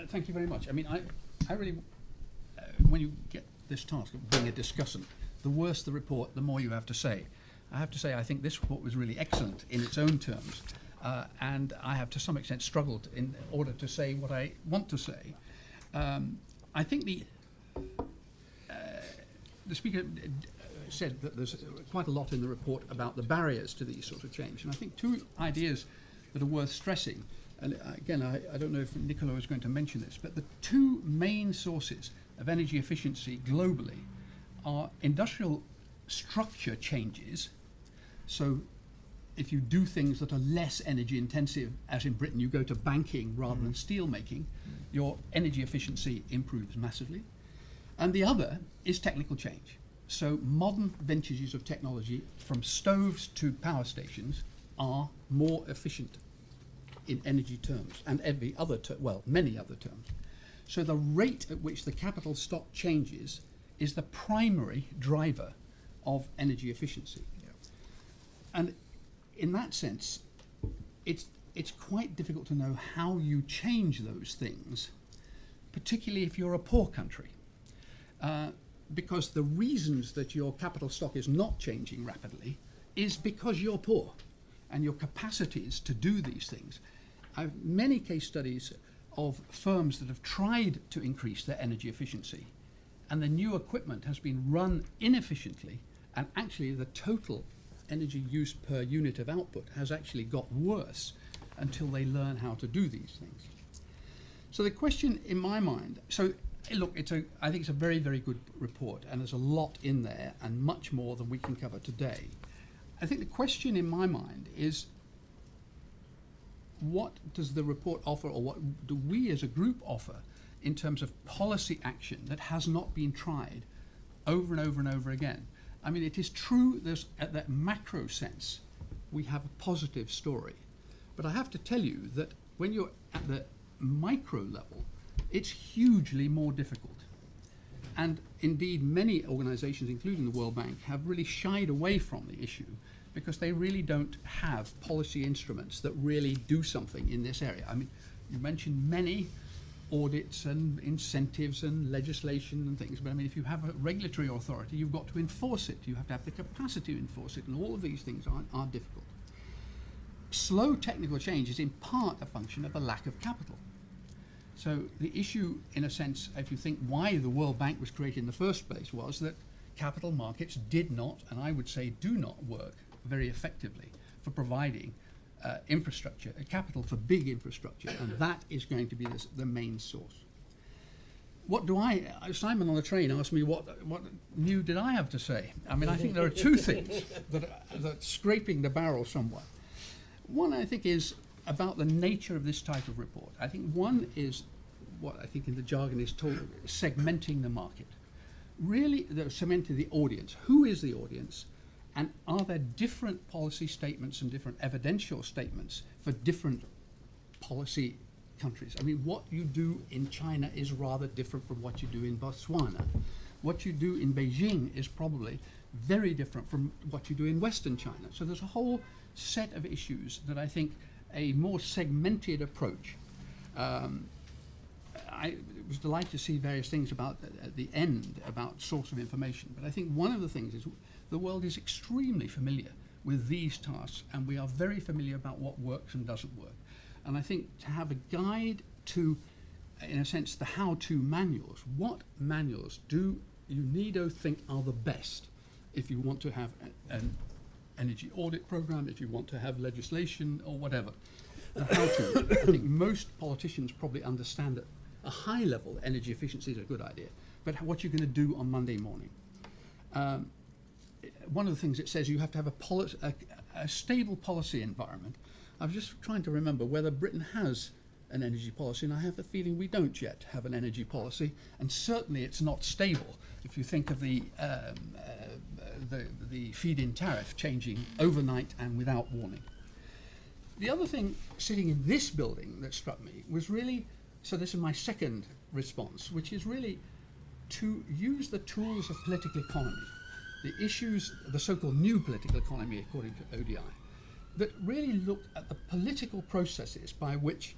Thank you very much. I mean, I really, when you get this task of being a discussant, the worse the report, the more you have to say. I have to say, I think this report was really excellent in its own terms, and I have to some extent struggled in order to say what I want to say. I think the speaker said that there's quite a lot in the report about the barriers to these sorts of change, and I think two ideas that are worth stressing, and again, I don't know if Nicola is going to mention this, but the two main sources of energy efficiency globally are industrial structure changes. So if you do things that are less energy intensive, as in Britain, you go to banking rather than steel making, your energy efficiency improves massively. And the other is technical change. So modern vintages of technology, from stoves to power stations, are more efficient in energy terms and many other terms. So the rate at which the capital stock changes is the primary driver of energy efficiency. Yeah. And in that sense, it's quite difficult to know how you change those things, particularly if you're a poor country. Because the reasons that your capital stock is not changing rapidly is because you're poor and your capacities to do these things. I've many case studies of firms that have tried to increase their energy efficiency, and the new equipment has been run inefficiently, and actually the total energy use per unit of output has actually got worse until they learn how to do these things. So the question in my mind, look, I think it's a very, very good report, and there's a lot in there and much more than we can cover today. I think the question in my mind is, what does the report offer, or what do we as a group offer in terms of policy action that has not been tried over and over and over again? I mean, it is true there's, at that macro sense, we have a positive story. But I have to tell you that when you're at the micro level, it's hugely more difficult. And indeed, many organizations, including the World Bank, have really shied away from the issue because they really don't have policy instruments that really do something in this area. I mean, you mentioned many audits and incentives and legislation and things, but I mean, if you have a regulatory authority, you've got to enforce it. You have to have the capacity to enforce it, and all of these things are difficult. Slow technical change is in part a function of a lack of capital. So the issue, in a sense, if you think why the World Bank was created in the first place, was that capital markets did not, and I would say do not, work very effectively for providing infrastructure, capital for big infrastructure, and that is going to be the main source. What do Simon on the train asked me what new did I have to say? I mean, I think there are two things that are scraping the barrel somewhat. One, I think, is about the nature of this type of report. I think one is what I think in the jargon is called segmenting the market. Really, segmenting the audience. Who is the audience? And are there different policy statements and different evidential statements for different policy countries? I mean, what you do in China is rather different from what you do in Botswana. What you do in Beijing is probably very different from what you do in Western China. So there's a whole set of issues that I think a more segmented approach. I was delighted to see various things about at the end about source of information, but I think one of the things is the world is extremely familiar with these tasks, and we are very familiar about what works and doesn't work. And I think to have a guide to, in a sense, the how-to manuals, what manuals do UNIDO think are the best if you want to have an energy audit program, if you want to have legislation or whatever. The how-to, I think most politicians probably understand that a high level energy efficiency is a good idea, but what you're going to do on Monday morning. One of the things it says, you have to have a stable policy environment. I was just trying to remember whether Britain has an energy policy, and I have the feeling we don't yet have an energy policy, and certainly it's not stable. If you think of the feed-in tariff changing overnight and without warning. The other thing sitting in this building that struck me was really, so this is my second response, which is really to use the tools of political economy, the issues, the so-called new political economy according to ODI, that really look at the political processes by which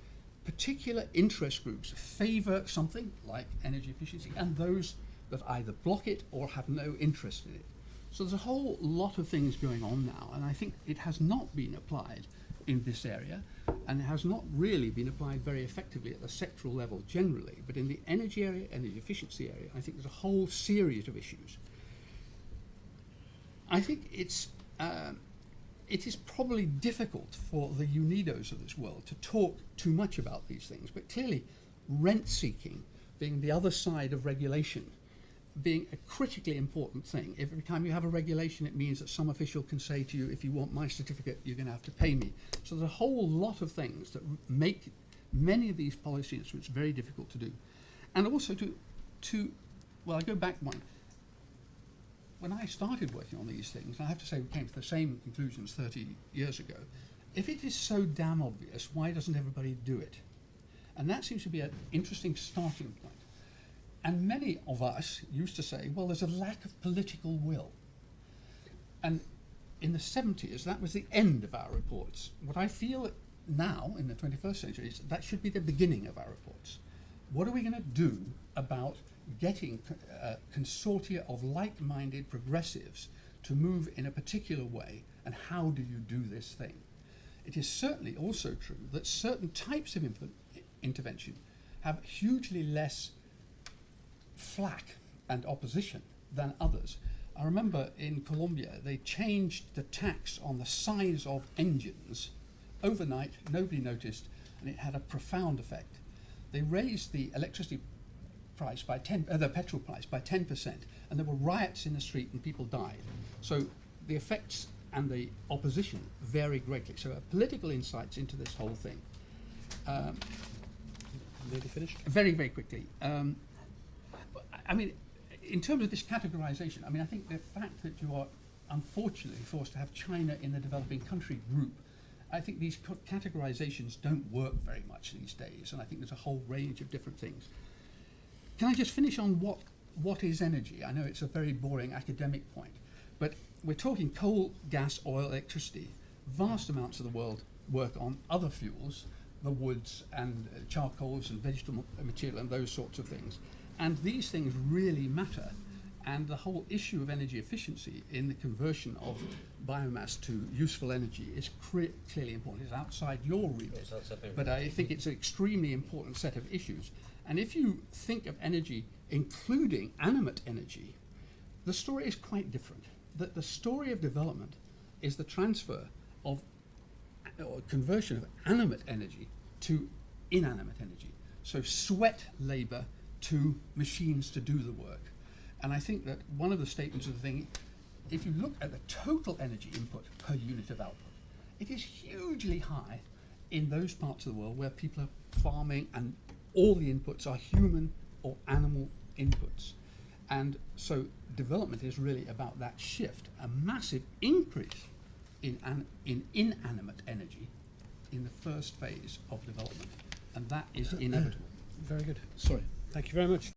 particular interest groups favour something like energy efficiency, and those that either block it or have no interest in it. So there's a whole lot of things going on now, and I think it has not been applied in this area, and it has not really been applied very effectively at the sectoral level generally. But in the energy area, energy efficiency area, I think there's a whole series of issues. I think it is probably difficult for the UNIDOs of this world to talk too much about these things, but clearly rent seeking being the other side of regulation, being a critically important thing. Every time you have a regulation, it means that some official can say to you, if you want my certificate, you're going to have to pay me. So there's a whole lot of things that make many of these policy instruments very difficult to do. And also well, I go back one. When I started working on these things, and I have to say we came to the same conclusions 30 years ago, if it is so damn obvious, why doesn't everybody do it? And that seems to be an interesting starting point. And many of us used to say, well, there's a lack of political will. And in the 70s, that was the end of our reports. What I feel now, in the 21st century, is that should be the beginning of our reports. What are we going to do about getting consortia of like-minded progressives to move in a particular way, and how do you do this thing? It is certainly also true that certain types of intervention have hugely less flack and opposition than others. I remember in Colombia they changed the tax on the size of engines overnight, nobody noticed, and it had a profound effect. They raised the electricity price by the petrol price by 10%, and there were riots in the street and people died. So the effects and the opposition vary greatly. So political insights into this whole thing. Nearly finished? Very, very quickly. I mean, in terms of this categorization, I mean, I think the fact that you are unfortunately forced to have China in the developing country group, I think these categorizations don't work very much these days, and I think there's a whole range of different things. Can I just finish on what is energy? I know it's a very boring academic point, but we're talking coal, gas, oil, electricity. Vast amounts of the world work on other fuels, the woods and charcoals and vegetable material and those sorts of things. And these things really matter. And the whole issue of energy efficiency in the conversion of biomass to useful energy is clearly important. It's outside your remit, but I think it's an extremely important set of issues. And if you think of energy, including animate energy, the story is quite different. The story of development is the transfer of or conversion of animate energy to inanimate energy. So sweat labor to machines to do the work. And I think that one of the statements of the thing, if you look at the total energy input per unit of output, it is hugely high in those parts of the world where people are farming and all the inputs are human or animal inputs. And so development is really about that shift, a massive increase in inanimate energy in the first phase of development. And that is inevitable. Very good. Sorry. Thank you very much.